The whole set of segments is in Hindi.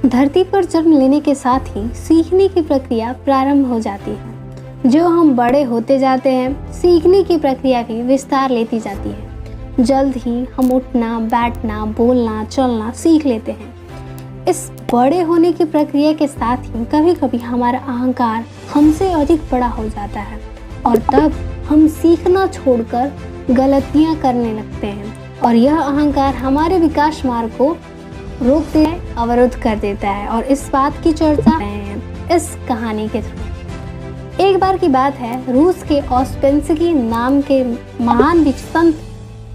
धरती पर जन्म लेने के साथ ही सीखने की प्रक्रिया प्रारंभ हो जाती है। जो हम बड़े होते जाते हैं, सीखने की प्रक्रिया भी विस्तार लेती जाती है। जल्द ही हम उठना, बैठना, बोलना, चलना सीख लेते हैं। इस बड़े होने की प्रक्रिया के साथ ही कभी कभी हमारा अहंकार हमसे अधिक बड़ा हो जाता है और तब हम सीखना छोड़कर गलतियां करने लगते हैं और यह अहंकार हमारे विकास मार्ग को रोकते हैं, अवरुद्ध कर देता है। और इस बात की चर्चा है इस कहानी के थ्रू। एक बार की बात है, रूस के ऑस्पेंसकी नाम के महान संत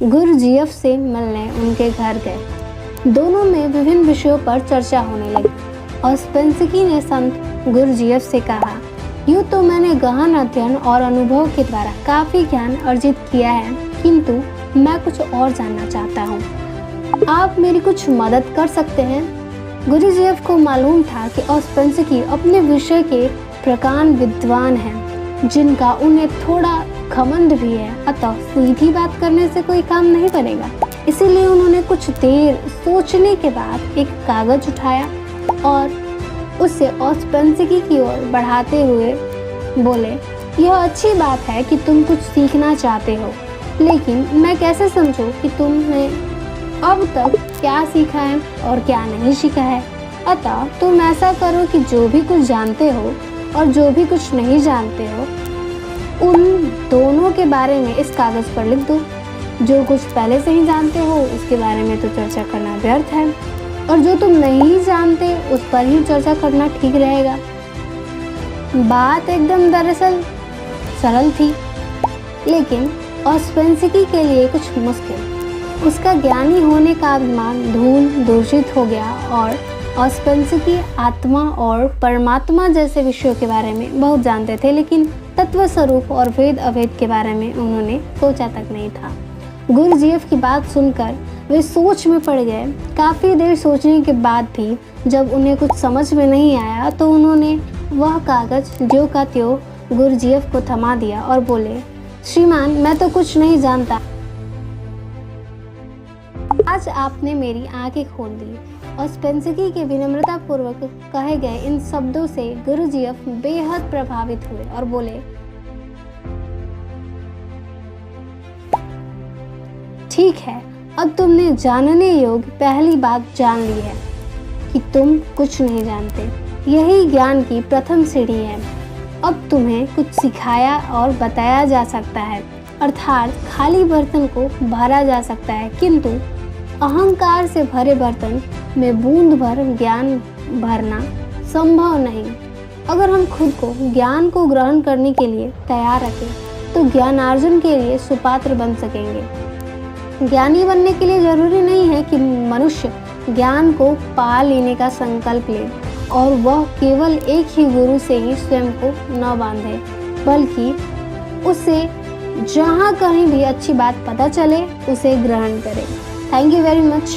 गुरजीएफ से मिलने उनके घर गए। दोनों में विभिन्न विषयों पर चर्चा होने लगी। ऑस्पेंसकी ने संत गुरजीएफ से कहा, यूँ तो मैंने गहन अध्ययन और अनुभव के द्वारा काफी ज्ञान अर्जित किया है, किंतु मैं कुछ और जानना चाहता हूँ। आप मेरी कुछ मदद कर सकते हैं? गुरजीएफ को मालूम था कि ऑस्पेंसकी अपने विषय के प्रकांड विद्वान हैं, जिनका उन्हें थोड़ा घमंड भी है, अतः सीधी बात करने से कोई काम नहीं बनेगा। इसीलिए उन्होंने कुछ देर सोचने के बाद एक कागज उठाया और उसे ऑस्पेंसकी की ओर बढ़ाते हुए बोले, यह अच्छी बात है कि तुम कुछ सीखना चाहते हो, लेकिन मैं कैसे समझूं कि तुमने अब तक क्या सीखा है और क्या नहीं सीखा है? अतः तुम ऐसा करो कि जो भी कुछ जानते हो और जो भी कुछ नहीं जानते हो, उन दोनों के बारे में इस कागज पर लिख दो। जो कुछ पहले से ही जानते हो उसके बारे में तो चर्चा करना व्यर्थ है, और जो तुम नहीं जानते उस पर ही चर्चा करना ठीक रहेगा। बात एकदम दरअसल सरल थी, लेकिन ऑस्पेंसकी के लिए कुछ मुश्किल। उसका ज्ञानी होने का अभिमान धूल दूषित हो गया और ऑस्पेंसकी आत्मा और परमात्मा जैसे विषयों के बारे में बहुत जानते थे, लेकिन तत्व स्वरूप और वेद अवेद के बारे में उन्होंने सोचा तक नहीं था। गुरजीएफ की बात सुनकर वे सोच में पड़ गए। काफ़ी देर सोचने के बाद भी जब उन्हें कुछ समझ में नहीं आया तो उन्होंने वह कागज ज्यों का त्यों गुरजीएफ को थमा दिया और बोले, श्रीमान, मैं तो कुछ नहीं जानता। आज आपने मेरी आंखें खोल दी। ऑस्पेंसकी के विनम्रता पूर्वक कहे गए इन शब्दों से गुरजीएफ बेहद प्रभावित हुए और बोले, ठीक है, अब तुमने जानने योग्य पहली बात जान ली है कि तुम कुछ नहीं जानते। यही ज्ञान की प्रथम सीढ़ी है। अब तुम्हें कुछ सिखाया और बताया जा सकता है, अर्थात खाली बर्तन को भरा जा सकता है, किंतु अहंकार से भरे बर्तन में बूंद भर ज्ञान भरना संभव नहीं। अगर हम खुद को ज्ञान को ग्रहण करने के लिए तैयार रखें तो ज्ञानार्जन के लिए सुपात्र बन सकेंगे। ज्ञानी बनने के लिए जरूरी नहीं है कि मनुष्य ज्ञान को पा लेने का संकल्प ले और वह केवल एक ही गुरु से ही स्वयं को न बांधे, बल्कि उसे जहाँ कहीं भी अच्छी बात पता चले उसे ग्रहण करे। Thank you very much.